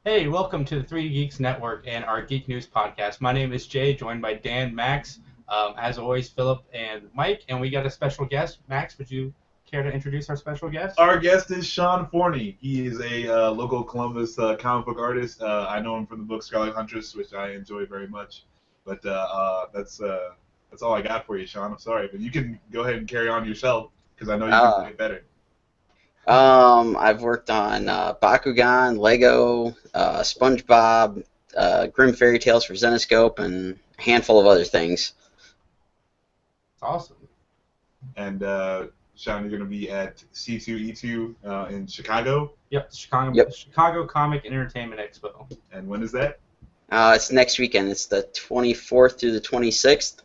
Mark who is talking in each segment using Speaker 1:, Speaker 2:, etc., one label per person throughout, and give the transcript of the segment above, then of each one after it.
Speaker 1: Hey, welcome to the Three Geeks Network and our Geek News podcast. My name is Jay, joined by Dan, Max, as always, Phillip and Mike, and we got a special guest. Max, would you care to introduce our special guest?
Speaker 2: Our guest is Sean Forney. He is a local Columbus comic book artist. I know him from the book Scarlet Huntress, which I enjoy very much. But that's all I got for you, Sean. I'm sorry, but you can go ahead and carry on yourself because I know you can do it better.
Speaker 3: I've worked on Bakugan, Lego, SpongeBob, Grim Fairy Tales for Zenescope, and a handful of other things.
Speaker 1: It's awesome.
Speaker 2: And Sean, you're going to be at C2E2 in Chicago.
Speaker 1: Yep, Chicago Comic and Entertainment Expo.
Speaker 2: And when is that?
Speaker 3: It's next weekend. It's the 24th through the 26th.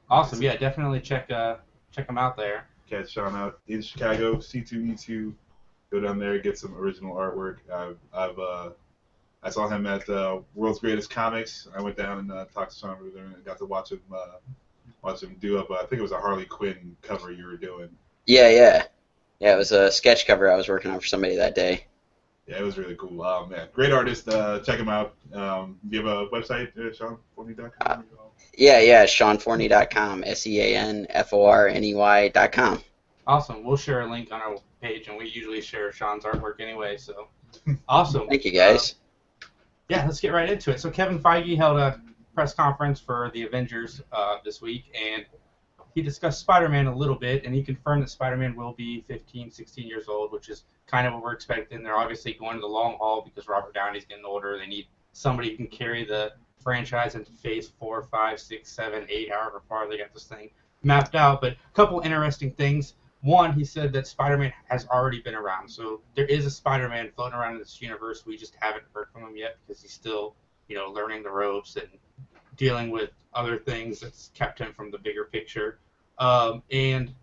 Speaker 1: Awesome. Yeah, definitely check them out there.
Speaker 2: Catch Sean out in Chicago, C2E2. Go down there, get some original artwork. I saw him at World's Greatest Comics. I went down and talked to Sean over there and got to watch him do up. I think it was a Harley Quinn cover you were doing.
Speaker 3: Yeah. It was a sketch cover I was working on for somebody that day.
Speaker 2: Yeah, it was really cool. Oh man, great artist. Check him out. Do you have a website, SeanForney.com?
Speaker 3: Yeah, SeanForney.com, SeanForney.com.
Speaker 1: Awesome. We'll share a link on our page, and we usually share Sean's artwork anyway, so awesome.
Speaker 3: Thank you, guys.
Speaker 1: Yeah, let's get right into it. So Kevin Feige held a press conference for the Avengers this week, and he discussed Spider-Man a little bit, and he confirmed that Spider-Man will be 15, 16 years old, which is kind of what we're expecting. They're obviously going to the long haul because Robert Downey's getting older. They need somebody who can carry the franchise into phase 4, 5, 6, 7, 8, however far they got this thing mapped out. But a couple interesting things. One, he said that Spider-Man has already been around. So there is a Spider-Man floating around in this universe. We just haven't heard from him yet because he's still, learning the ropes and dealing with other things that's kept him from the bigger picture. And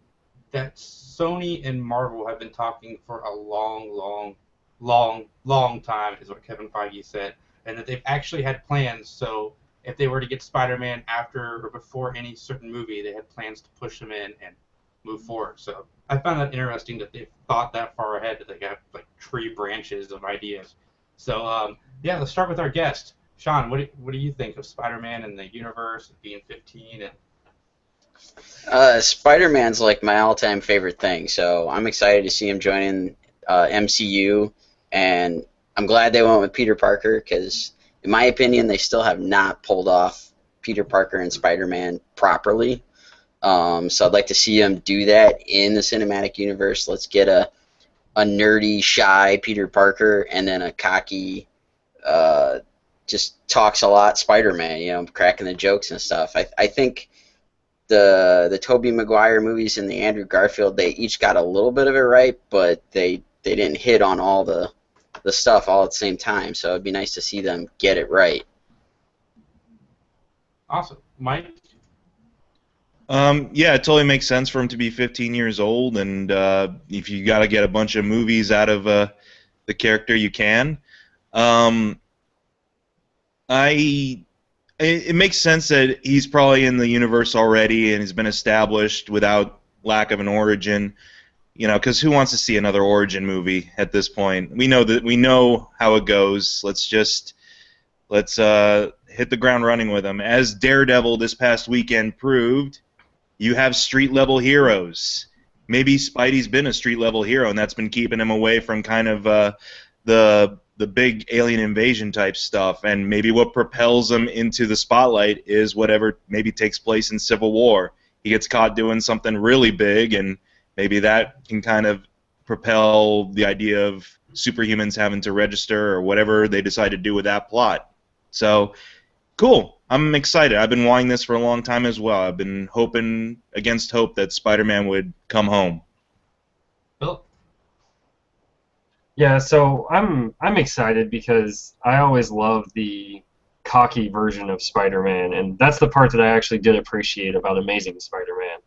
Speaker 1: that Sony and Marvel have been talking for a long time, is what Kevin Feige said. And that they've actually had plans, so if they were to get Spider-Man after or before any certain movie, they had plans to push him in and move forward. So I found that interesting that they've thought that far ahead, that they got like tree branches of ideas. So let's start with our guest. Sean, what do you think of Spider-Man and the universe being 15?
Speaker 3: Spider-Man's like my all-time favorite thing, so I'm excited to see him joining MCU, and I'm glad they went with Peter Parker because, in my opinion, they still have not pulled off Peter Parker and Spider-Man properly. So I'd like to see them do that in the cinematic universe. Let's get a nerdy, shy Peter Parker and then a cocky, just talks a lot Spider-Man, cracking the jokes and stuff. I think the Tobey Maguire movies and the Andrew Garfield, they each got a little bit of it right, but they didn't hit on all the stuff all at the same time, so it'd be nice to see them get it right.
Speaker 1: Awesome. Mike?
Speaker 4: Yeah, it totally makes sense for him to be 15 years old, and if you got to get a bunch of movies out of the character, you can. It makes sense that he's probably in the universe already and has been established without lack of an origin. Because who wants to see another origin movie at this point? We know how it goes. Let's hit the ground running with him. As Daredevil this past weekend proved, you have street level heroes. Maybe Spidey's been a street level hero, and that's been keeping him away from kind of the big alien invasion type stuff. And maybe what propels him into the spotlight is whatever maybe takes place in Civil War. He gets caught doing something really big, and maybe that can kind of propel the idea of superhumans having to register or whatever they decide to do with that plot. So, cool. I'm excited. I've been wanting this for a long time as well. I've been hoping against hope that Spider-Man would come home.
Speaker 1: Phil?
Speaker 5: Yeah, so I'm excited because I always loved the cocky version of Spider-Man, and that's the part that I actually did appreciate about Amazing Spider-Man.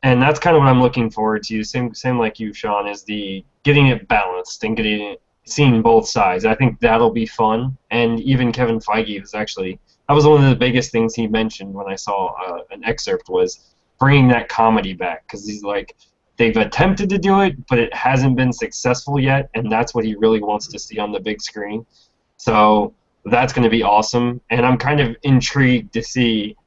Speaker 5: And that's kind of what I'm looking forward to. Same like you, Sean, is the getting it balanced and seeing both sides. I think that'll be fun. And even Kevin Feige that was one of the biggest things he mentioned when I saw an excerpt was bringing that comedy back, because he's like, they've attempted to do it, but it hasn't been successful yet, and that's what he really wants to see on the big screen. So that's going to be awesome, and I'm kind of intrigued to see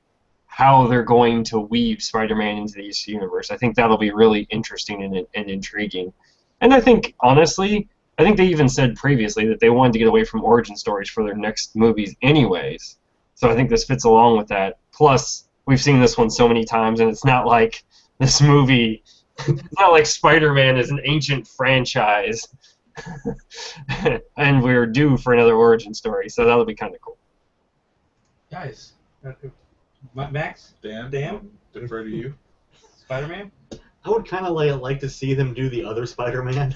Speaker 5: how they're going to weave Spider-Man into the DC universe. I think that'll be really interesting and intriguing. And I think, honestly, I think they even said previously that they wanted to get away from origin stories for their next movies anyways. So I think this fits along with that. Plus, we've seen this one so many times, and it's not like this movie, it's not like Spider-Man is an ancient franchise, and we're due for another origin story, so that'll be kind of cool.
Speaker 1: Guys, Max?
Speaker 2: Dan? Defer to you.
Speaker 1: Spider-Man?
Speaker 6: I would kind of like to see them do the other Spider-Man,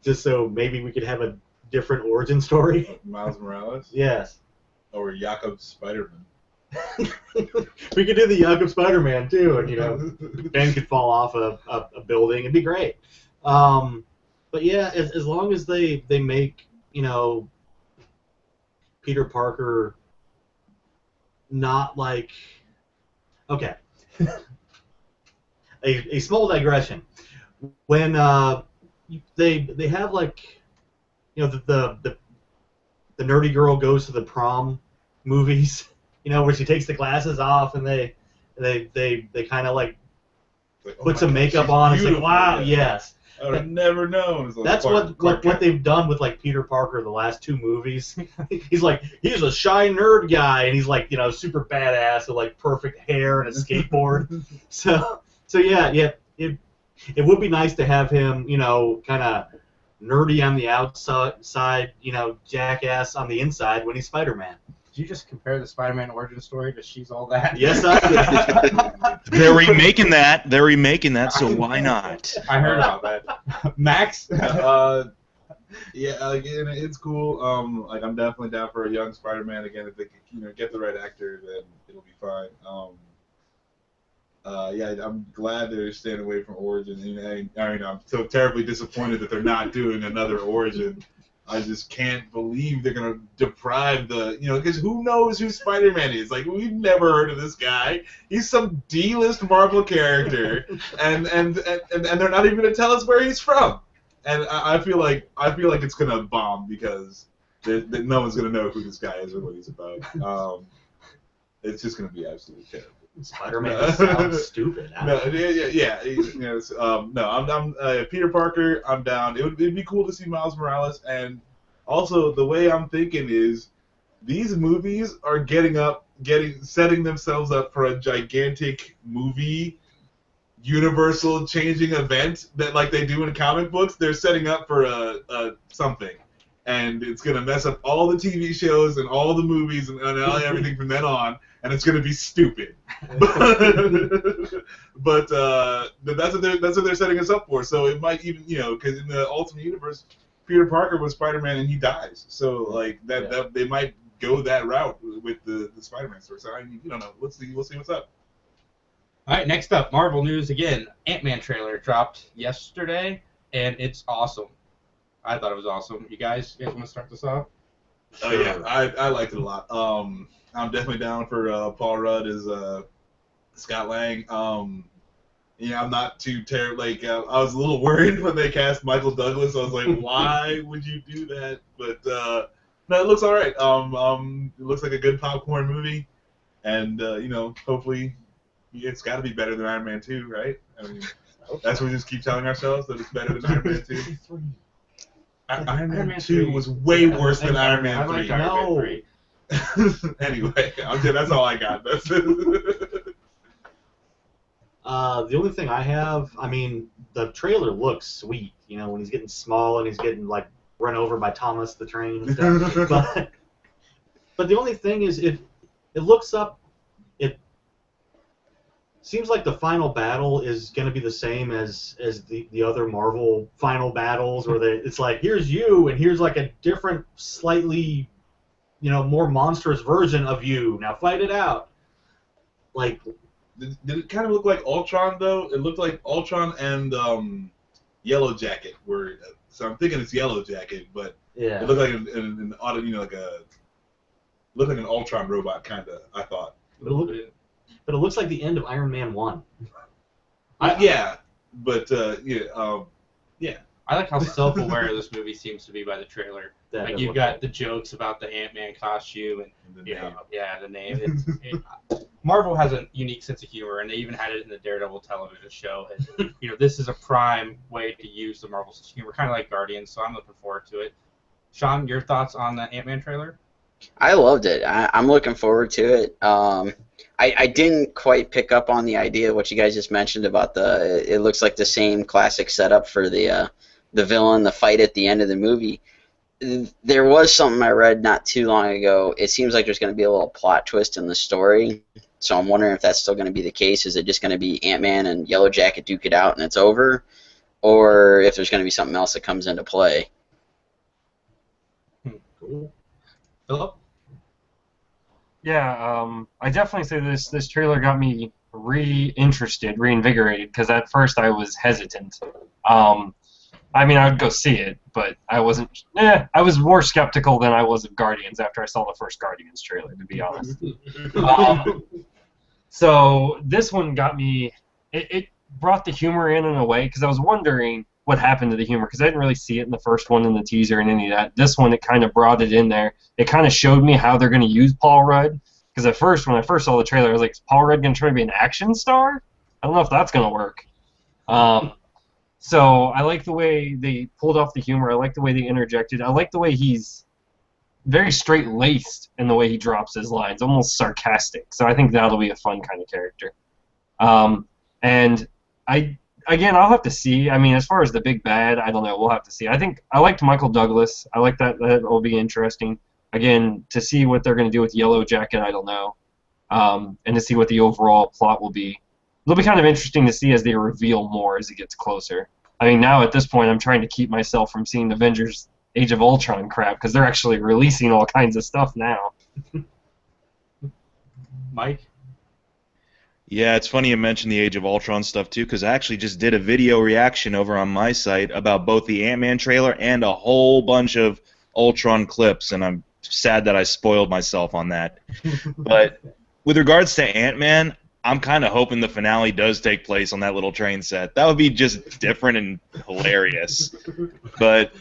Speaker 6: just so maybe we could have a different origin story.
Speaker 2: Miles Morales?
Speaker 6: Yes.
Speaker 2: Or Jakob Spider-Man.
Speaker 6: We could do the Jakob Spider-Man too, and Ben could fall off a building. It'd be great. But yeah, as long as they make Peter Parker not like okay. A small digression. When they have like the nerdy girl goes to the prom movies, where she takes the glasses off and they kind of like put some makeup on and say, wow, yes.
Speaker 2: I would have never known.
Speaker 6: That's what they've done with like Peter Parker the last two movies. He's a shy nerd guy, and he's like super badass with like perfect hair and a skateboard. So yeah, it would be nice to have him kind of nerdy on the outside, jackass on the inside when he's Spider-Man.
Speaker 1: Did you just compare the Spider-Man origin story to She's All That?
Speaker 6: Yes, I did.
Speaker 4: They're remaking that, so why not?
Speaker 1: I heard about that. Max?
Speaker 2: Yeah, again, it's cool. I'm definitely down for a young Spider-Man again. If they get the right actor, then it'll be fine. Yeah, I'm glad they're staying away from Origin. I'm so terribly disappointed that they're not doing another Origin. I just can't believe they're gonna deprive because who knows who Spider-Man is? Like, we've never heard of this guy. He's some D-list Marvel character, and they're not even gonna tell us where he's from. And I feel like it's gonna bomb because no one's gonna know who this guy is or what he's about. It's just gonna be absolutely terrible.
Speaker 6: Spider-Man sounds stupid.
Speaker 2: No, I'm Peter Parker. I'm down. It'd be cool to see Miles Morales, and also the way I'm thinking is these movies are setting themselves up for a gigantic movie, universal changing event that like they do in comic books. They're setting up for a something, and it's gonna mess up all the TV shows and all the movies and everything from then on. And it's going to be stupid, but that's what they're setting us up for. So it might even because in the Ultimate Universe, Peter Parker was Spider-Man and he dies. So like that they might go that route with the Spider-Man story. So I mean, you don't know. We'll see what's up.
Speaker 1: All right, next up, Marvel news again. Ant-Man trailer dropped yesterday, and it's awesome. I thought it was awesome. You guys want to start this off?
Speaker 2: Oh yeah, I liked it a lot. I'm definitely down for Paul Rudd as Scott Lang. I'm not too terrible. Like I was a little worried when they cast Michael Douglas. I was like, why would you do that? But no, it looks all right. It looks like a good popcorn movie, and hopefully it's got to be better than Iron Man 2, right? I mean, that's what we just keep telling ourselves, that it's better than Iron Man 2. Iron Man 2 was way worse than Iron Man 3.
Speaker 1: Iron Man 3.
Speaker 2: Anyway, that's all I got. That's it.
Speaker 6: The only thing I have, the trailer looks sweet. When he's getting small and he's getting like run over by Thomas the Train and stuff. but the only thing is, it looks up. It seems like the final battle is going to be the same as the other Marvel final battles, where it's like, here's you and here's like a different, slightly more monstrous version of you. Now fight it out. Like,
Speaker 2: did it kind of look like Ultron though? It looked like Ultron and Yellow Jacket were. So I'm thinking it's Yellow Jacket, but
Speaker 6: yeah,
Speaker 2: it looked like an looked like an Ultron robot kind of. I thought.
Speaker 6: But it looks like the end of Iron Man 1.
Speaker 2: Yeah. but yeah.
Speaker 1: I like how self-aware this movie seems to be by the trailer.
Speaker 6: That
Speaker 1: Like
Speaker 6: does
Speaker 1: you've
Speaker 6: look
Speaker 1: got
Speaker 6: cool.
Speaker 1: the jokes about the Ant-Man costume and
Speaker 2: And the
Speaker 1: you know,
Speaker 2: name.
Speaker 1: yeah, the name. Marvel has a unique sense of humor, and they even had it in the Daredevil television show. And you know, this is a prime way to use the Marvel sense of humor, kind of like Guardians. So I'm looking forward to it. Sean, your thoughts on the Ant-Man trailer?
Speaker 3: I loved it. I'm looking forward to it. I didn't quite pick up on the idea what you guys just mentioned about it looks like the same classic setup for the villain, the fight at the end of the movie. There was something I read not too long ago. It seems like there's going to be a little plot twist in the story. So I'm wondering if that's still going to be the case. Is it just going to be Ant-Man and Yellow Jacket duke it out and it's over? Or if there's going to be something else that comes into play?
Speaker 1: Cool. Phillip?
Speaker 5: Yeah, I definitely say this trailer got me reinvigorated, because at first I was hesitant. I mean, I would go see it, but I wasn't. I was more skeptical than I was of Guardians after I saw the first Guardians trailer, to be honest. So this one got me. It brought the humor in a way, because I was wondering what happened to the humor, because I didn't really see it in the first one, in the teaser, and any of that. This one, it kind of brought it in there. It kind of showed me how they're going to use Paul Rudd. Because at first, when I first saw the trailer, I was like, is Paul Rudd going to try to be an action star? I don't know if that's going to work. So I like the way they pulled off the humor. I like the way they interjected. I like the way he's very straight-laced in the way he drops his lines, almost sarcastic. So I think that'll be a fun kind of character. And I'll have to see. I mean, as far as the big bad, I don't know. We'll have to see. I think I liked Michael Douglas. I like that. That will be interesting. Again, to see what they're going to do with Yellow Jacket, I don't know. And to see what the overall plot will be. It'll be kind of interesting to see as they reveal more as it gets closer. I mean, now at this point, I'm trying to keep myself from seeing Avengers Age of Ultron crap, because they're actually releasing all kinds of stuff now.
Speaker 1: Mike?
Speaker 4: Yeah, it's funny you mentioned the Age of Ultron stuff too, because I actually just did a video reaction over on my site about both the Ant-Man trailer and a whole bunch of Ultron clips, and I'm sad that I spoiled myself on that. But with regards to Ant-Man, I'm kind of hoping the finale does take place on that little train set. That would be just different and hilarious. But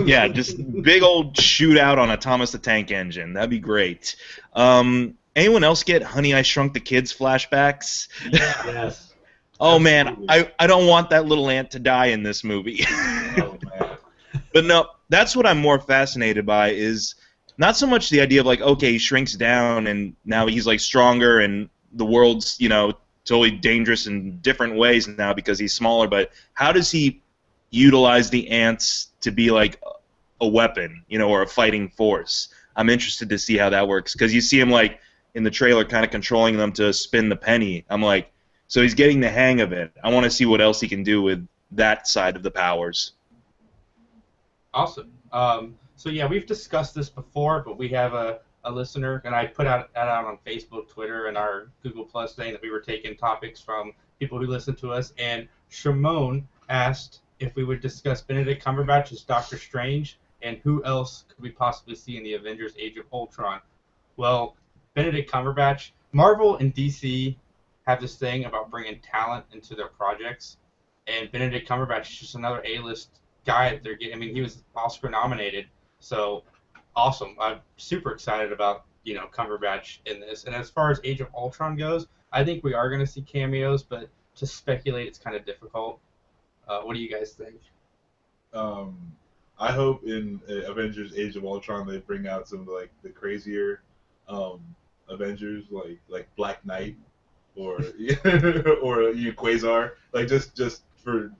Speaker 4: yeah, just big old shootout on a Thomas the Tank Engine. That'd be great. Anyone else get Honey, I Shrunk the Kids flashbacks?
Speaker 6: Yes.
Speaker 4: Oh man, I don't want that little ant to die in this movie.
Speaker 2: Oh, man.
Speaker 4: But no, that's what I'm more fascinated by, is not so much the idea of like, okay, he shrinks down and now he's like stronger and the world's, you know, totally dangerous in different ways now because he's smaller, but how does he utilize the ants to be like a weapon, you know, or a fighting force? I'm interested to see how that works, because you see him like in the trailer kind of controlling them to spin the penny. I'm like, so he's getting the hang of it. I want to see what else he can do with that side of the powers.
Speaker 1: Awesome. So yeah, we've discussed this before, but we have a listener, and I put that out on Facebook, Twitter, and our Google Plus thing, that we were taking topics from people who listen to us. And Shimon asked if we would discuss Benedict Cumberbatch as Doctor Strange, and who else could we possibly see in the Avengers Age of Ultron. Well, Benedict Cumberbatch, Marvel and DC have this thing about bringing talent into their projects, and Benedict Cumberbatch is just another A-list guy that they're getting. I mean, he was Oscar nominated, so awesome. I'm super excited about, you know, Cumberbatch in this. And as far as Age of Ultron goes, I think we are going to see cameos, but to speculate, it's kind of difficult. What do you guys think?
Speaker 2: I hope in Avengers Age of Ultron they bring out some of the crazier Avengers, like Black Knight or or Quasar, like just for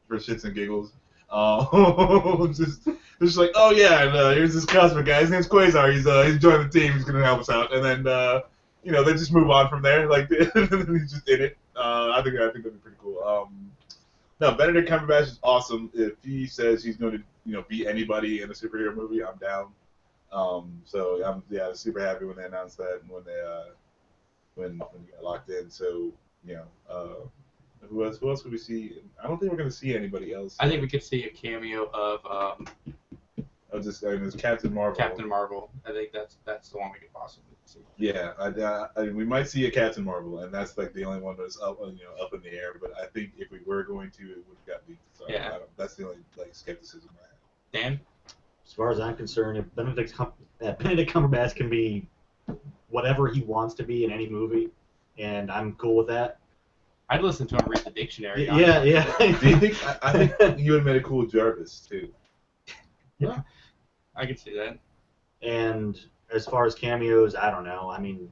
Speaker 2: shits and giggles. Just like, oh yeah, and here's this cosmic guy. His name's Quasar. He's joined the team. He's gonna help us out, and then they just move on from there. Like he's just in it. I think that'd be pretty cool. No, Benedict Cumberbatch is awesome. If he says he's going to be anybody in a superhero movie, I'm down. So I'm super happy when they announced that and when he got locked in. So who else could we see? I don't think we're going to see anybody else.
Speaker 1: I think we could see a cameo of
Speaker 2: There's Captain Marvel.
Speaker 1: Captain Marvel. I think that's the one we could possibly
Speaker 2: Yeah, we might see a Captain Marvel, and that's like the only one that's up, up in the air. But I think if we were going to, it would have got leaked. So
Speaker 1: Yeah.
Speaker 2: That's the only like skepticism I have.
Speaker 1: Dan?
Speaker 6: As far as I'm concerned, if Benedict Cumberbatch can be whatever he wants to be in any movie, and I'm cool with that.
Speaker 1: I'd listen to him read the dictionary.
Speaker 6: Yeah.
Speaker 2: Do you think? I think you would have made a cool Jarvis too.
Speaker 1: Yeah, I could see that.
Speaker 6: And as far as cameos, I don't know. I mean,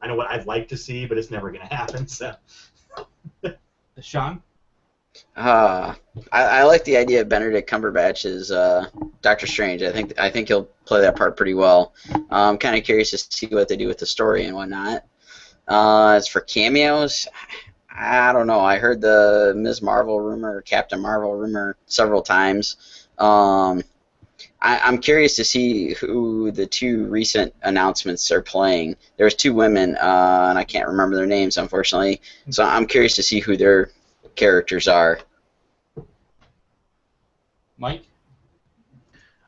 Speaker 6: I know what I'd like to see, but it's never going to happen. So.
Speaker 1: Sean?
Speaker 3: I like the idea of Benedict Cumberbatch as Doctor Strange. I think he'll play that part pretty well. I'm kind of curious to see what they do with the story and whatnot. As for cameos, I don't know. I heard the Ms. Marvel rumor, Captain Marvel rumor several times. I'm curious to see who the two recent announcements are playing. There's two women, and I can't remember their names, unfortunately. So I'm curious to see who their characters are.
Speaker 1: Mike?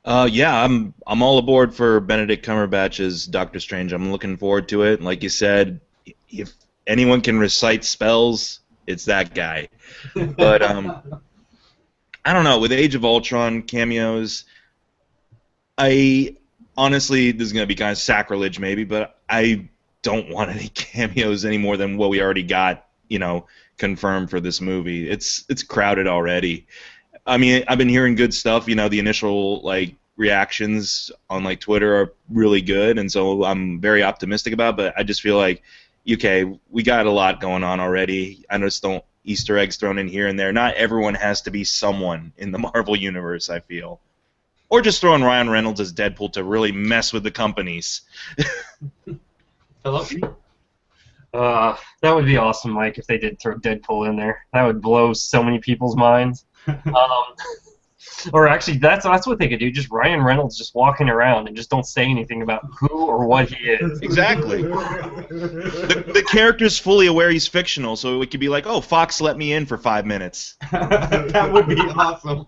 Speaker 4: Yeah, I'm all aboard for Benedict Cumberbatch as Doctor Strange. I'm looking forward to it. Like you said, if anyone can recite spells, it's that guy. But I don't know. With Age of Ultron cameos, I honestly, this is going to be kind of sacrilege maybe, but I don't want any cameos any more than what we already got, confirmed for this movie. It's crowded already. I mean, I've been hearing good stuff. The initial reactions on Twitter are really good, and so I'm very optimistic about it, but I just feel like, okay, we got a lot going on already. I just don't Easter eggs thrown in here and there. Not everyone has to be someone in the Marvel Universe, I feel. Or just throwing Ryan Reynolds as Deadpool to really mess with the companies.
Speaker 1: Phillip?
Speaker 5: That would be awesome, Mike, if they did throw Deadpool in there. That would blow so many people's minds. Or actually, that's what they could do. Just Ryan Reynolds just walking around and just don't say anything about who or what he is.
Speaker 4: Exactly. The character's fully aware he's fictional, so it could be like, oh, Fox let me in for 5 minutes.
Speaker 1: That would be awesome.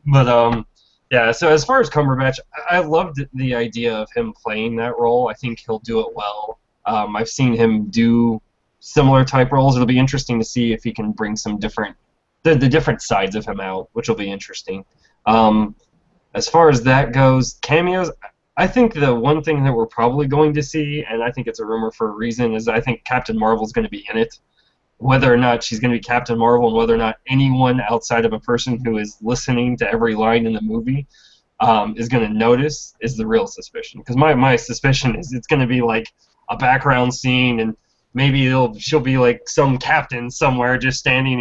Speaker 5: But yeah. So as far as Cumberbatch, I loved the idea of him playing that role. I think he'll do it well. I've seen him do similar type roles. It'll be interesting to see if he can bring some the different sides of him out, which will be interesting. As far as that goes, cameos, I think the one thing that we're probably going to see, and I think it's a rumor for a reason, is I think Captain Marvel's going to be in it. Whether or not she's going to be Captain Marvel and whether or not anyone outside of a person who is listening to every line in the movie is going to notice is the real suspicion. Because my suspicion is it's going to be like a background scene, and maybe she'll be like some captain somewhere just standing,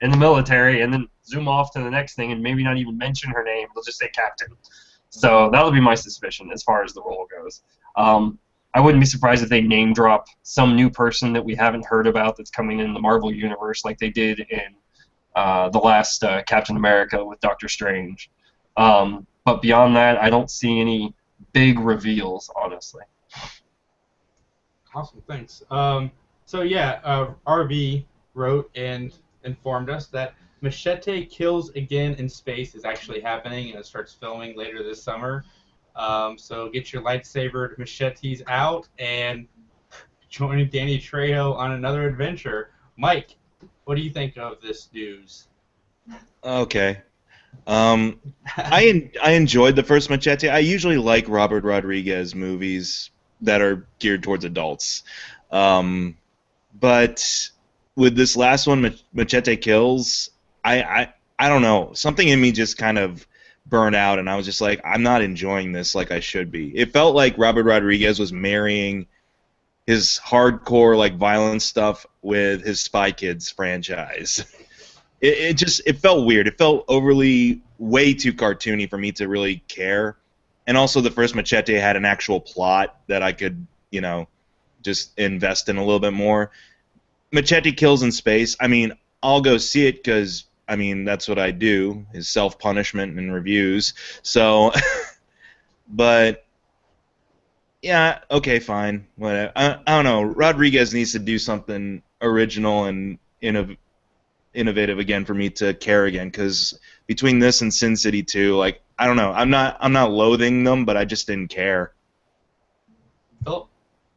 Speaker 5: in the military, and then zoom off to the next thing and maybe not even mention her name. They'll just say captain. So that'll be my suspicion as far as the role goes. I wouldn't be surprised if they name drop some new person that we haven't heard about that's coming in the Marvel Universe like they did in the last Captain America with Doctor Strange. But beyond that, I don't see any big reveals, honestly.
Speaker 1: Awesome, thanks. So yeah, RV wrote and informed us that Machete Kills Again in Space is actually happening, and it starts filming later this summer. So get your lightsabered machetes out and join Danny Trejo on another adventure. Mike, what do you think of this news?
Speaker 4: Okay. I enjoyed the first Machete. I usually like Robert Rodriguez movies that are geared towards adults. But with this last one, Machete Kills, I don't know. Something in me just kind of burned out, and I was just like, I'm not enjoying this like I should be. It felt like Robert Rodriguez was marrying his hardcore violent stuff with his Spy Kids franchise. It felt weird. It felt overly way too cartoony for me to really care. And also the first Machete had an actual plot that I could, just invest in a little bit more. Machete Kills in Space, I mean, I'll go see it because, I mean, that's what I do, is self-punishment and reviews. So, but, yeah, okay, fine. Whatever. I don't know. Rodriguez needs to do something original and innovative again for me to care again, because between this and Sin City 2, I don't know. I'm not loathing them, but I just didn't care.
Speaker 1: Philip,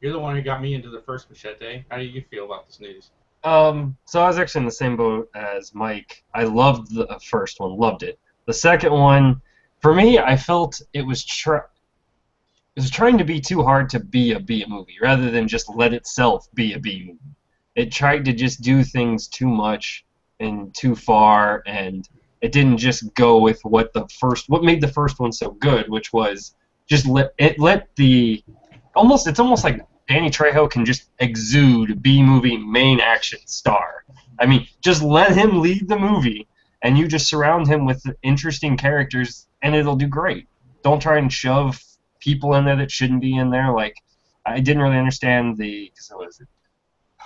Speaker 1: you're the one who got me into the first Machete. How do you feel about this news?
Speaker 5: So I was actually in the same boat as Mike. I loved the first one, loved it. The second one, for me, I felt it was trying to be too hard to be a B movie, rather than just let itself be a B movie. It tried to just do things too much and too far, and it didn't just go with what made the first one so good, which was just it's almost like Danny Trejo can just exude B-movie main action star. I mean, just let him lead the movie, and you just surround him with interesting characters, and it'll do great. Don't try and shove people in there that shouldn't be in there. Like, I didn't really understand what is it?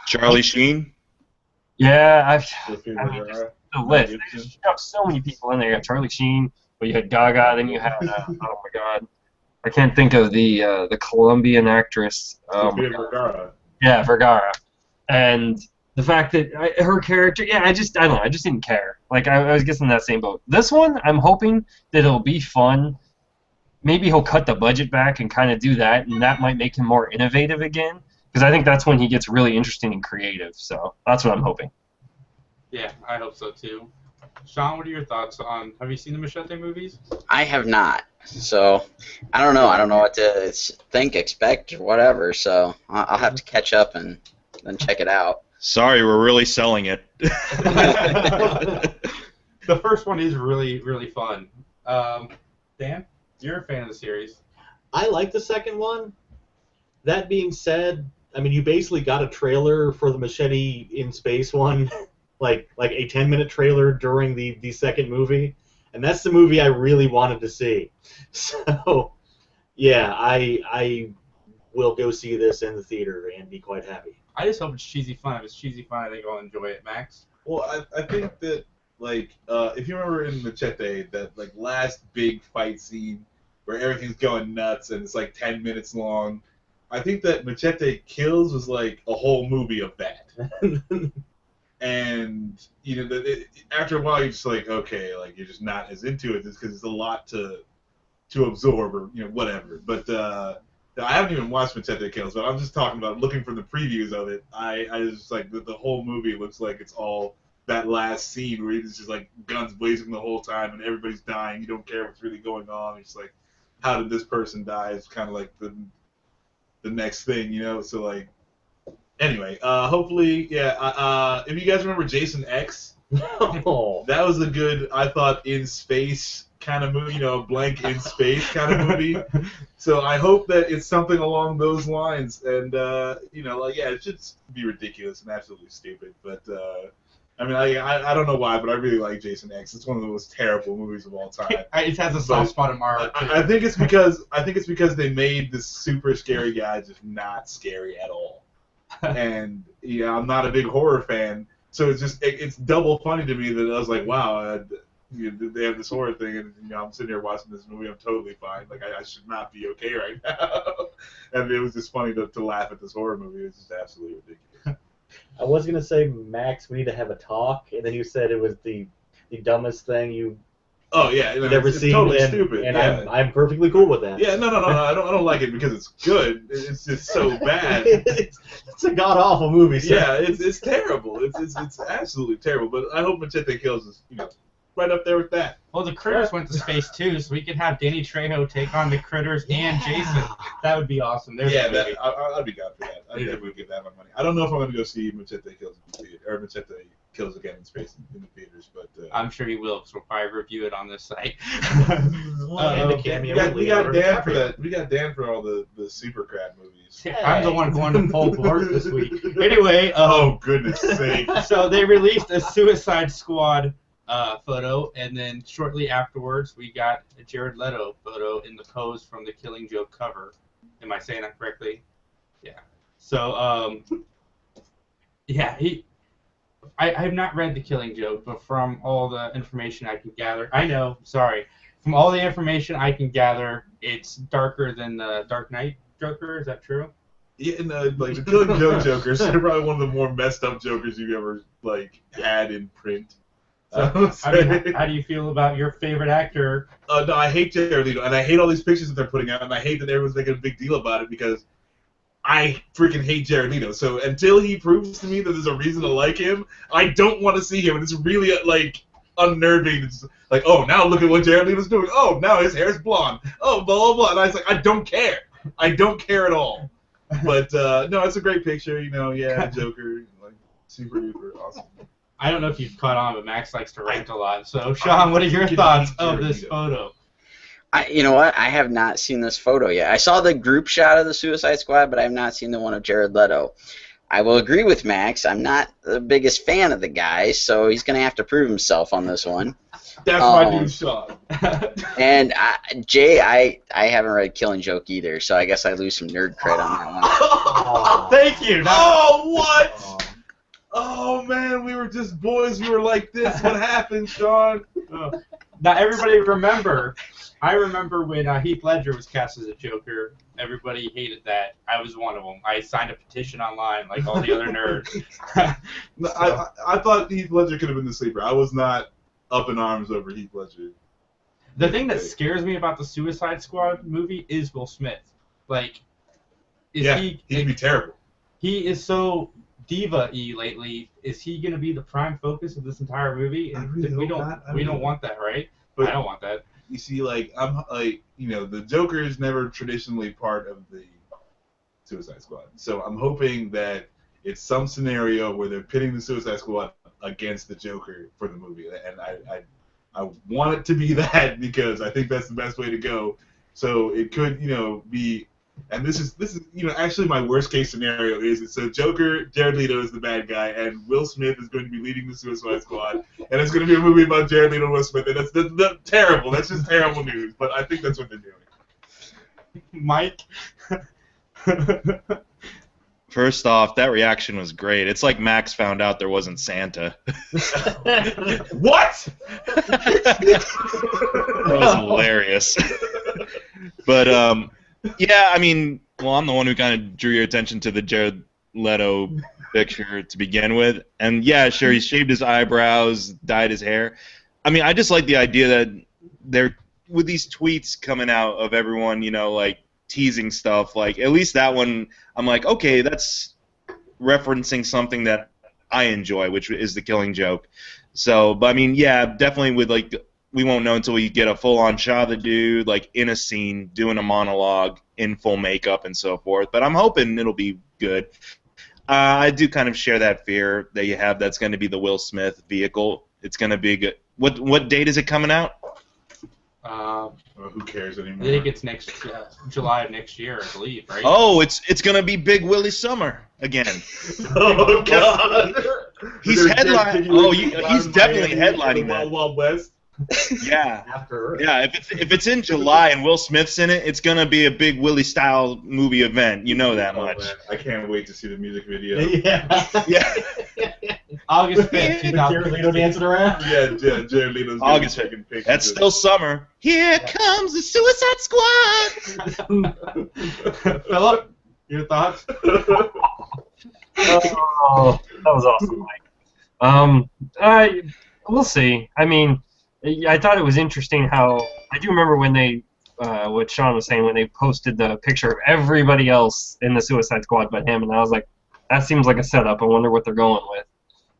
Speaker 4: Charlie Sheen.
Speaker 5: Yeah, just
Speaker 2: Sofia
Speaker 5: the
Speaker 2: Vergara.
Speaker 5: list. They just shoved so many people in there. You had Charlie Sheen, but you had Gaga, then you had oh my God, I can't think of the Colombian actress.
Speaker 2: Sofia Vergara.
Speaker 5: Yeah, Vergara, and the fact that her character, I don't know, I just didn't care. Like I was guessing that same boat. This one, I'm hoping that it'll be fun. Maybe he'll cut the budget back and kind of do that, and that might make him more innovative again. Because I think that's when he gets really interesting and creative. So that's what I'm hoping.
Speaker 1: Yeah, I hope so too. Sean, what are your thoughts on? Have you seen the Machete movies?
Speaker 3: I have not, so I don't know. I don't know what to think, expect, or whatever. So I'll have to catch up and then check it out.
Speaker 4: Sorry, we're really selling it.
Speaker 1: The first one is really, really fun. Dan, you're a fan of the series.
Speaker 6: I like the second one. That being said, I mean, you basically got a trailer for the Machete in Space one, like a 10-minute trailer during the second movie, and that's the movie I really wanted to see. So, yeah, I will go see this in the theater and be quite happy.
Speaker 1: I just hope it's cheesy fun. If it's cheesy fun, I think I'll enjoy it, Max.
Speaker 2: Well, I think that, like, if you remember in Machete, that, like, last big fight scene where everything's going nuts and it's, like, 10 minutes long, I think that Machete Kills was, like, a whole movie of that. And, you know, after a while, you're just like, okay, like, you're just not as into it just because it's a lot to absorb or, you know, whatever. But I haven't even watched Machete Kills, but I'm just talking about looking from the previews of it. I just, like, the whole movie looks like it's all that last scene where it's just, like, guns blazing the whole time and everybody's dying. You don't care what's really going on. It's like, how did this person die? It's kind of like the next thing, you know? So, like, anyway, hopefully, yeah, if you guys remember Jason X,
Speaker 6: Oh.
Speaker 2: that was a good, I thought, in space kind of movie, you know, blank in space kind of movie. So I hope that it's something along those lines, and, you know, like, yeah, it should be ridiculous and absolutely stupid, but, I mean, I don't know why, but I really like Jason X. It's one of the most terrible movies of all time.
Speaker 1: It has a soft spot in my heart.
Speaker 2: I think it's because they made this super scary guy just not scary at all. And yeah, I'm not a big horror fan, so it's double funny to me that I was like, wow, they have this horror thing, and you know, I'm sitting here watching this movie, I'm totally fine. Like I should not be okay right now. And it was just funny to laugh at this horror movie. It was just absolutely ridiculous.
Speaker 6: I was going to say, Max, we need to have a talk, and then you said it was the dumbest thing you've ever
Speaker 2: it's
Speaker 6: seen.
Speaker 2: totally
Speaker 6: and,
Speaker 2: stupid.
Speaker 6: And
Speaker 2: yeah.
Speaker 6: I'm perfectly cool with that.
Speaker 2: Yeah, no, I don't like it because it's good. It's just so bad.
Speaker 6: it's a god-awful movie. So.
Speaker 2: Yeah, it's terrible. It's absolutely terrible. But I hope Machete Kills is, you know, right up there with that.
Speaker 1: Well, the Critters went to space too, so we could have Danny Trejo take on the Critters and Jason. That would be awesome. There's a movie.
Speaker 2: I'd be down for that. I'd definitely give that my money. I don't know if I'm going to go see Machete Kills in the theater, or Machete Kills Again in Space in the theaters, but
Speaker 1: I'm sure he will, because we'll probably review it on this site.
Speaker 6: And a cameo.
Speaker 2: we got Dan for that. We got Dan for all the Super Crab movies.
Speaker 1: I'm the one going to pull board this week. Anyway,
Speaker 2: Oh goodness sake!
Speaker 1: so they released a Suicide Squad photo, and then shortly afterwards we got a Jared Leto photo in the pose from the Killing Joke cover. Am I saying that correctly? Yeah. So yeah, I have not read the Killing Joke, but from all the information I can gather, from all the information I can gather, it's darker than the Dark Knight Joker. Is that true?
Speaker 2: Yeah, and like the Killing Joke Jokers, they're probably one of the more messed up Jokers you've ever had in print.
Speaker 1: So, I mean, how do you feel about your favorite actor?
Speaker 2: No, I hate Jared Leto, and I hate all these pictures that they're putting out, and I hate that everyone's making a big deal about it because I freaking hate Jared Leto. So until he proves to me that there's a reason to like him, I don't want to see him. And it's really like unnerving. It's like, oh, now look at what Jared Leto's doing. Oh, now his hair's blonde. Oh, blah blah blah. And I was like, I don't care. I don't care at all. But no, it's a great picture. You know, yeah, Joker, like super duper awesome.
Speaker 1: I don't know if you've caught on, but Max likes to rant a lot. So, Sean, what are your thoughts of this photo?
Speaker 3: You know what? I have not seen this photo yet. I saw the group shot of the Suicide Squad, but I have not seen the one of Jared Leto. I will agree with Max. I'm not the biggest fan of the guy, so he's going to have to prove himself on this one.
Speaker 2: That's my new shot.
Speaker 3: And Jay, I haven't read Killing Joke either, so I guess I lose some nerd cred on that one.
Speaker 1: Oh, thank you.
Speaker 2: Oh, what? Oh, man, we were just boys. We were like this. What happened, Sean?
Speaker 1: Now, everybody remember, I remember when Heath Ledger was cast as a Joker, everybody hated that. I was one of them. I signed a petition online like all the other nerds.
Speaker 2: I thought Heath Ledger could have been the sleeper. I was not up in arms over Heath Ledger.
Speaker 1: The thing that scares me about the Suicide Squad movie is Will Smith. Like,
Speaker 2: he'd be terrible.
Speaker 1: He is so diva-y lately. Is he going to be the prime focus of this entire movie? And we don't want that, right? But I don't want that.
Speaker 2: You see, like, I'm like, you know, the Joker is never traditionally part of the Suicide Squad. So I'm hoping that it's some scenario where they're pitting the Suicide Squad against the Joker for the movie, and I want it to be that because I think that's the best way to go. So it could, you know, be, and this is you know, actually my worst case scenario is so Joker, Jared Leto is the bad guy, and Will Smith is going to be leading the Suicide Squad, and it's going to be a movie about Jared Leto and Will Smith, and that's terrible. That's just terrible news. But I think that's what they're doing.
Speaker 1: Mike.
Speaker 4: First off, that reaction was great. It's like Max found out there wasn't Santa.
Speaker 2: What?
Speaker 4: That was hilarious. But, yeah, I mean, well, I'm the one who kind of drew your attention to the Jared Leto picture to begin with. And, yeah, sure, he shaved his eyebrows, dyed his hair. I mean, I just like the idea that they're, with these tweets coming out of everyone, you know, like, teasing stuff, like at least that one I'm like, okay, that's referencing something that I enjoy, which is the Killing Joke. So, but I mean, yeah, definitely with like, we won't know until we get a full-on shot of the dude like in a scene doing a monologue in full makeup and so forth, but I'm hoping it'll be good. I do kind of share that fear that you have that's going to be the Will Smith vehicle. It's going to be good. What date is it coming out?
Speaker 2: Who cares anymore?
Speaker 1: I think it's next July of next year, I believe, right?
Speaker 4: Oh, it's gonna be Big Willie Summer again.
Speaker 2: Oh God!
Speaker 4: He's headlining. Oh, he's definitely headlining that.
Speaker 2: Wild West.
Speaker 4: Yeah.
Speaker 6: After Earth.
Speaker 4: Yeah. If it's in July and Will Smith's in it, it's gonna be a big Willie style movie event. You know that much.
Speaker 2: Man. I can't wait to see the music video.
Speaker 6: Yeah.
Speaker 4: Yeah.
Speaker 1: August 5th,
Speaker 6: Jared Leto dancing around.
Speaker 2: Yeah, Jared Leto's
Speaker 4: August 5th.
Speaker 2: taking pictures.
Speaker 4: That's still summer. Here comes the Suicide Squad.
Speaker 1: Phillip, your thoughts?
Speaker 5: Oh, that was awesome, Mike. We'll see. I mean, I thought it was interesting how I do remember when they, what Sean was saying, when they posted the picture of everybody else in the Suicide Squad but him, and I was like, that seems like a setup. I wonder what they're going with.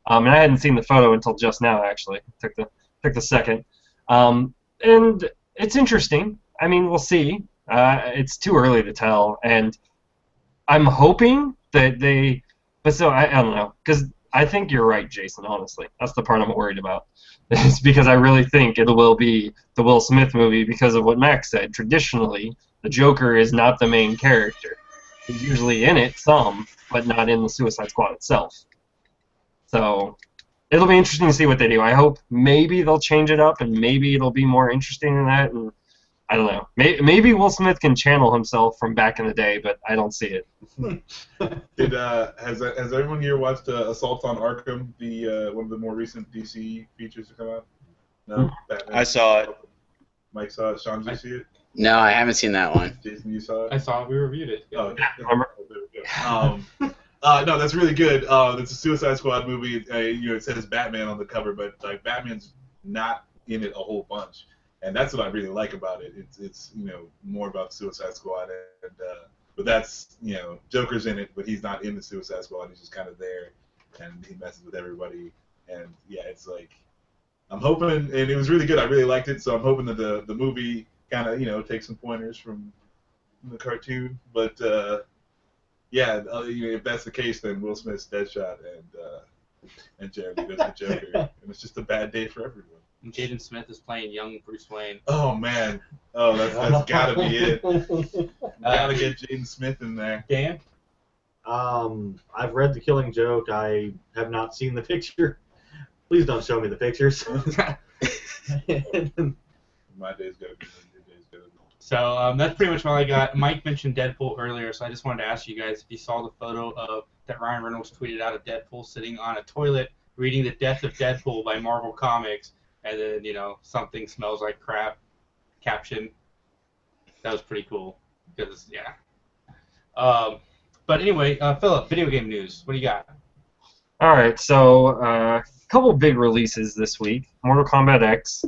Speaker 5: And I hadn't seen the photo until just now, actually. Took the second. And it's interesting. I mean, we'll see. It's too early to tell, and I'm hoping that they. But so I don't know, because I think you're right, Jason. Honestly, that's the part I'm worried about. It's because I really think it will be the Will Smith movie because of what Max said. Traditionally, the Joker is not the main character. He's usually in it some, but not in the Suicide Squad itself. So it'll be interesting to see what they do. I hope maybe they'll change it up and maybe it'll be more interesting than that. And I don't know. Maybe Will Smith can channel himself from back in the day, but I don't see it.
Speaker 2: Has everyone here watched Assault on Arkham, the one of the more recent DC features to come out? No, Batman.
Speaker 4: I saw it.
Speaker 2: Mike saw it. Sean, did you see it?
Speaker 3: No, I haven't seen that one.
Speaker 2: Jason, you saw it?
Speaker 1: I saw it. We reviewed it.
Speaker 2: Oh, okay. No, that's really good. It's a Suicide Squad movie. It says Batman on the cover, but like Batman's not in it a whole bunch, and that's what I really like about it. It's more about Suicide Squad, and But that's, Joker's in it, but he's not in the Suicide Squad. He's just kind of there, and he messes with everybody. And yeah, it's like, I'm hoping, and it was really good. I really liked it, so I'm hoping that the movie kind of takes some pointers from the cartoon. But yeah, if that's the case, then Will Smith's Deadshot and Jared Leto's the Joker, and it's just a bad day for everyone.
Speaker 1: And Jaden Smith is playing young Bruce Wayne.
Speaker 2: Oh man, that's gotta be it. Gotta get Jaden Smith in there.
Speaker 1: Dan?
Speaker 6: I've read The Killing Joke. I have not seen the picture. Please don't show me the pictures.
Speaker 2: My day's good.
Speaker 1: So that's pretty much all I got. Mike mentioned Deadpool earlier, so I just wanted to ask you guys if you saw the photo that Ryan Reynolds tweeted out of Deadpool sitting on a toilet reading The Death of Deadpool by Marvel Comics, and then, something smells like crap caption. That was pretty cool. Because, yeah. But anyway, Phillip, video game news. What do you got?
Speaker 5: All right, so a couple big releases this week. Mortal Kombat X.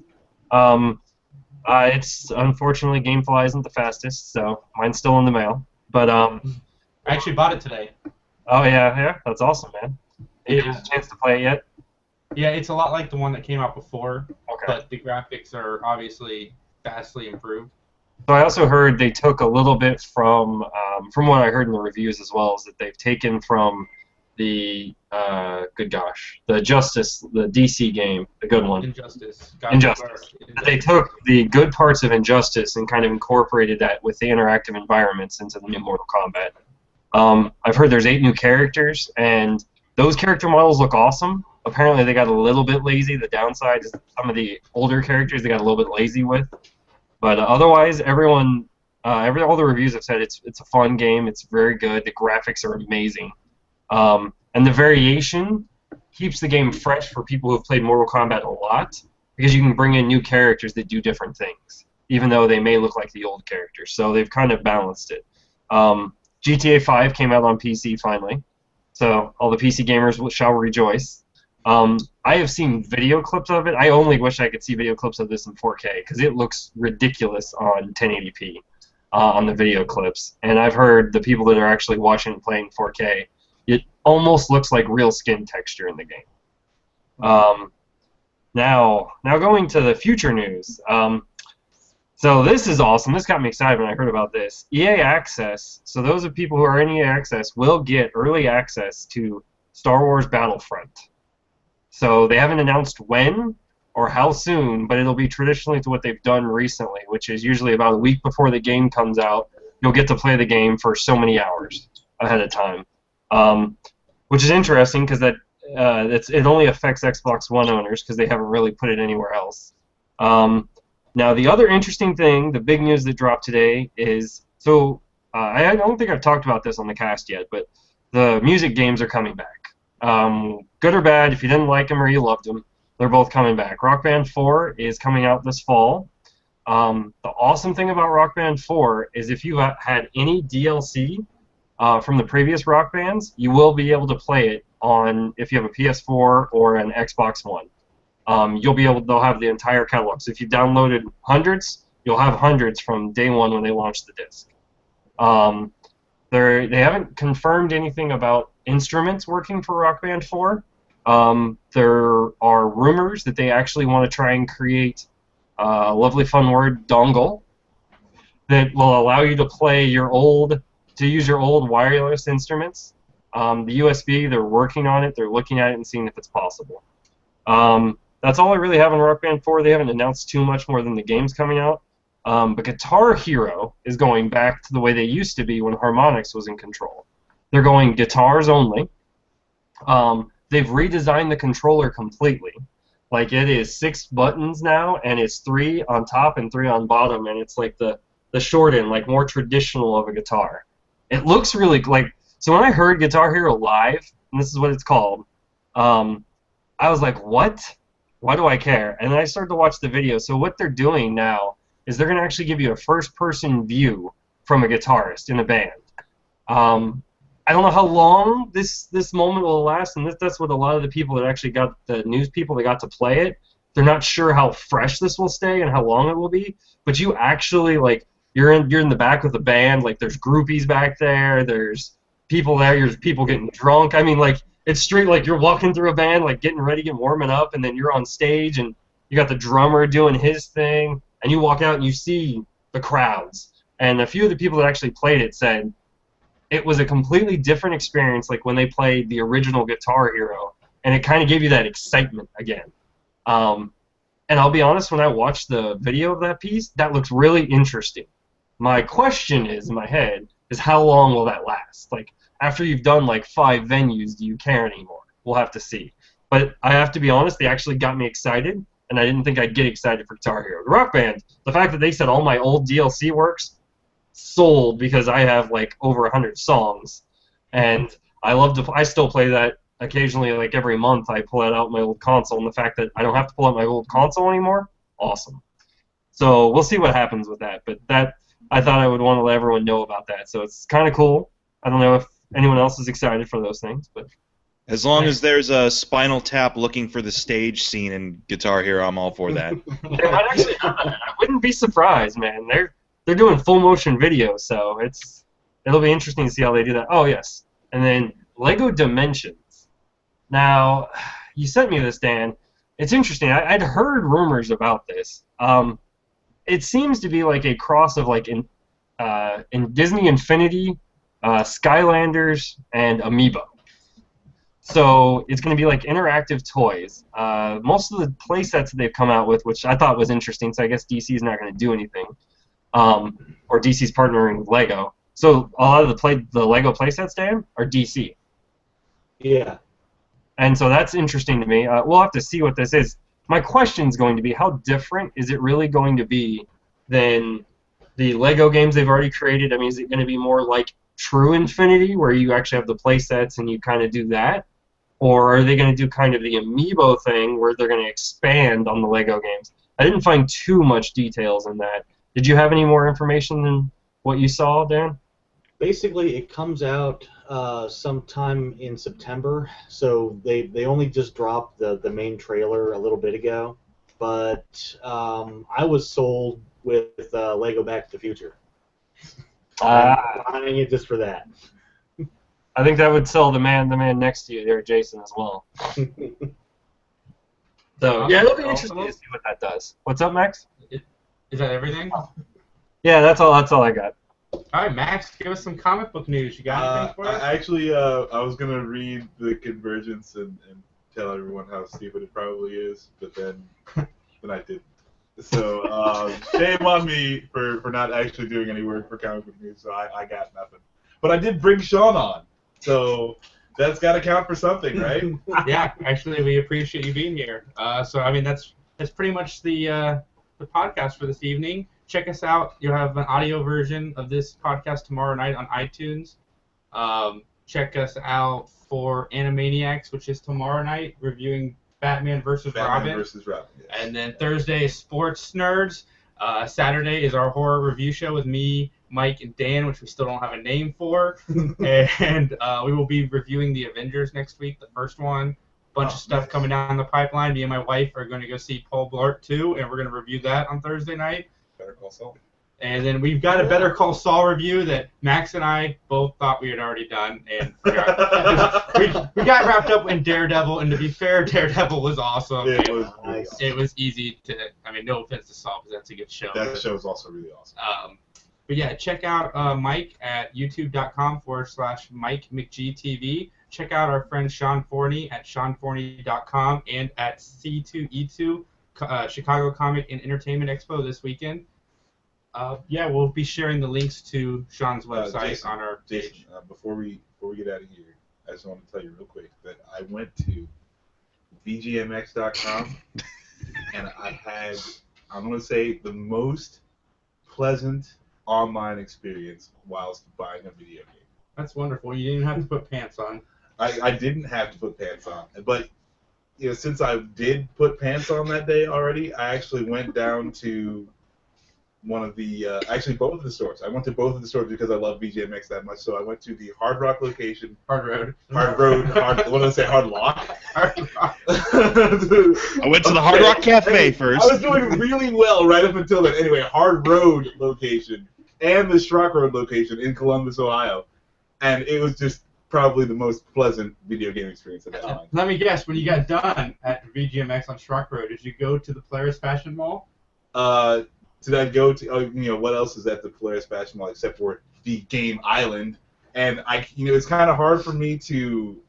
Speaker 5: It's unfortunately GameFly isn't the fastest, so mine's still in the mail. But
Speaker 1: I actually bought it today.
Speaker 5: Oh yeah, that's awesome, man. You had a chance to play it yet?
Speaker 1: Yeah, it's a lot like the one that came out before,
Speaker 5: Okay.
Speaker 1: but the graphics are obviously vastly improved.
Speaker 5: So I also heard they took a little bit from what I heard in the reviews as well, is that they've taken from the the Justice, the DC game, the good one.
Speaker 1: Injustice.
Speaker 5: They took the good parts of Injustice and kind of incorporated that with the interactive environments into the new Mortal Kombat. I've heard there's 8 new characters, and those character models look awesome. Apparently they got a little bit lazy. The downside is some of the older characters they got a little bit lazy with. But otherwise, all the reviews have said it's a fun game. It's very good. The graphics are amazing. And the variation keeps the game fresh for people who have played Mortal Kombat a lot, because you can bring in new characters that do different things, even though they may look like the old characters. So they've kind of balanced it. GTA 5 came out on PC finally, so all the PC gamers shall rejoice. I have seen video clips of it. I only wish I could see video clips of this in 4K, because it looks ridiculous on 1080p on the video clips. And I've heard the people that are actually watching it playing 4K, it almost looks like real skin texture in the game. Now going to the future news. So this is awesome. This got me excited when I heard about this. EA Access, so those of people who are in EA Access will get early access to Star Wars Battlefront. So they haven't announced when or how soon, but it'll be traditionally to what they've done recently, which is usually about a week before the game comes out, you'll get to play the game for so many hours ahead of time. Which is interesting because it only affects Xbox One owners because they haven't really put it anywhere else. Now the other interesting thing, the big news that dropped today is, I don't think I've talked about this on the cast yet, but the music games are coming back. Good or bad, if you didn't like them or you loved them, they're both coming back. Rock Band 4 is coming out this fall. The awesome thing about Rock Band 4 is if you had any DLC from the previous Rock Bands, you will be able to play it on, if you have a PS4 or an Xbox One. They'll have the entire catalog. So if you downloaded hundreds, you'll have hundreds from day one when they launch the disc. They haven't confirmed anything about instruments working for Rock Band 4. There are rumors that they actually want to try and create a lovely fun word, dongle, that will allow you to use your old wireless instruments. The USB, they're working on it. They're looking at it and seeing if it's possible. That's all I really have on Rock Band 4. They haven't announced too much more than the game's coming out. But Guitar Hero is going back to the way they used to be when Harmonix was in control. They're going guitars only. They've redesigned the controller completely. Like, it is 6 buttons now, and it's 3 on top and 3 on bottom, and it's like the short end, like more traditional of a guitar. It looks really so when I heard Guitar Hero Live, and this is what it's called, I was like, what? Why do I care? And then I started to watch the video. So what they're doing now is they're going to actually give you a first-person view from a guitarist in a band. I don't know how long this moment will last, and that's what a lot of the people that actually got, the news people that got to play it, they're not sure how fresh this will stay and how long it will be, but you actually, you're in the back with the band. Like there's groupies back there. There's people there. There's people getting drunk. I mean, like it's straight like you're walking through a band, like getting ready, getting warming up, and then you're on stage and you got the drummer doing his thing, and you walk out and you see the crowds. And a few of the people that actually played it said it was a completely different experience, like when they played the original Guitar Hero, and it kind of gave you that excitement again. And I'll be honest, when I watched the video of that piece, that looks really interesting. My question is, in my head, is how long will that last? Like, after you've done like 5 venues, do you care anymore? We'll have to see. But I have to be honest, they actually got me excited, and I didn't think I'd get excited for Guitar Hero. The Rock Band, the fact that they said all my old DLC works, sold, because I have like over 100 songs, and I still play that occasionally, like every month I pull it out my old console, and the fact that I don't have to pull out my old console anymore, awesome. So we'll see what happens with that, but that I thought I would want to let everyone know about that, so it's kind of cool. I don't know if anyone else is excited for those things, but
Speaker 4: as long as there's a Spinal Tap looking for the stage scene in Guitar Hero, I'm all for that.
Speaker 5: they might actually have that. I wouldn't be surprised, man. They're doing full motion video, so it'll be interesting to see how they do that. Oh yes, and then Lego Dimensions. Now, you sent me this, Dan. It's interesting. I'd heard rumors about this. It seems to be like a cross of like in Disney Infinity, Skylanders, and Amiibo. So it's going to be like interactive toys. Most of the play sets that they've come out with, which I thought was interesting, so I guess DC is not going to do anything, or DC's partnering with Lego. So a lot of the Lego play sets, Dan, are DC.
Speaker 6: Yeah.
Speaker 5: And so that's interesting to me. We'll have to see what this is. My question is going to be, how different is it really going to be than the Lego games they've already created? I mean, is it going to be more like True Infinity, where you actually have the play sets and you kind of do that? Or are they going to do kind of the Amiibo thing, where they're going to expand on the Lego games? I didn't find too much details in that. Did you have any more information than what you saw, Dan?
Speaker 6: Basically, it comes out sometime in September, so they only just dropped the main trailer a little bit ago, but I was sold with Lego Back to the Future. I'm buying it just for that.
Speaker 5: I think that would sell the man next to you there, Jason, as well. So yeah, it'll be interesting to see what that does. What's up, Max?
Speaker 1: Is that everything?
Speaker 5: Yeah, that's all I got.
Speaker 1: All right, Max, give us some comic book news. You got anything for us?
Speaker 2: I was going to read the Convergence and tell everyone how stupid it probably is, but then I didn't. So shame on me for not actually doing any work for comic book news, so I got nothing. But I did bring Sean on, so that's got to count for something, right?
Speaker 1: Yeah, actually, we appreciate you being here. So, I mean, that's pretty much the podcast for this evening. Check us out. You'll have an audio version of this podcast tomorrow night on iTunes. Check us out for Animaniacs, which is tomorrow night, reviewing Batman vs. Robin.
Speaker 2: Yes.
Speaker 1: And then Thursday is Sports Nerds. Saturday is our horror review show with me, Mike, and Dan, which we still don't have a name for. And we will be reviewing the Avengers next week, the first one. Bunch of stuff coming down the pipeline. Me and my wife are going to go see Paul Blart 2, and we're going to review that on Thursday night.
Speaker 2: Better Call Saul.
Speaker 1: And then we've got a Better Call Saul review that Max and I both thought we had already done, and forgot. we got wrapped up in Daredevil, and to be fair, Daredevil was awesome.
Speaker 2: It was nice.
Speaker 1: It was easy to, I mean, no offense to Saul, because that's a good show.
Speaker 2: That show is also really awesome.
Speaker 1: But yeah, check out Mike at youtube.com/Mike McGTV. Check out our friend Sean Forney at SeanForney.com and at C2E2, Chicago Comic and Entertainment Expo this weekend. Yeah, we'll be sharing the links to Sean's website
Speaker 2: Jason,
Speaker 1: on our page.
Speaker 2: Jason, before we get out of here, I just want to tell you real quick that I went to VGMX.com and I had, I'm going to say, the most pleasant online experience whilst buying a video game.
Speaker 1: That's wonderful. You didn't have to put pants on.
Speaker 2: I didn't have to put pants on, but you know, since I did put pants on that day already, I actually went down to one of the, actually both of the stores. I went to both of the stores because I love BGMX that much. So I went to the Hard Rock location.
Speaker 1: Hard Road.
Speaker 2: Hard Road. What did I say? Hard Lock.
Speaker 1: Hard Rock.
Speaker 4: I went to the Hard Rock Cafe first.
Speaker 2: I was doing really well right up until then. Anyway, Hard Road location. and the Schrock Road location in Columbus, Ohio. And it was just probably the most pleasant video game experience I've had.
Speaker 1: Let me guess, when you got done at VGMX on Schrock Road, did you go to the Polaris Fashion Mall?
Speaker 2: Did I go to, what else is at the Polaris Fashion Mall except for the Game Island? And it's kind of hard for me to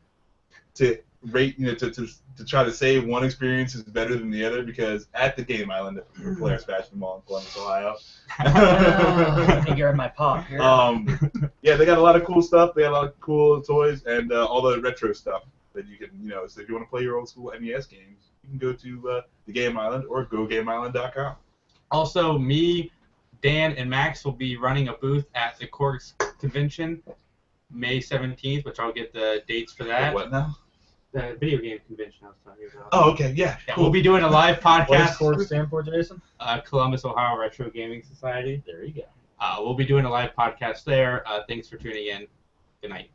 Speaker 2: rate, to try to say one experience is better than the other, because at the Game Island at the Polaris Fashion Mall in Columbus, Ohio.
Speaker 7: I think you're in my paw here.
Speaker 2: Yeah, they got a lot of cool stuff. They got a lot of cool toys and all the retro stuff that you can, so if you want to play your old school NES games, you can go to the Game Island or GoGameIsland.com.
Speaker 1: Also, me, Dan, and Max will be running a booth at the Corks Convention May 17th, which I'll get the dates for that.
Speaker 2: What now?
Speaker 1: The video game convention I was talking about.
Speaker 2: Oh, okay, yeah.
Speaker 1: Yeah,
Speaker 2: Cool.
Speaker 1: we'll be doing a live
Speaker 6: What does
Speaker 1: podcast.
Speaker 6: CORD stand for, Jason?
Speaker 1: Columbus, Ohio Retro Gaming Society.
Speaker 6: There you go.
Speaker 1: We'll be doing a live podcast there. Thanks for tuning in. Good night.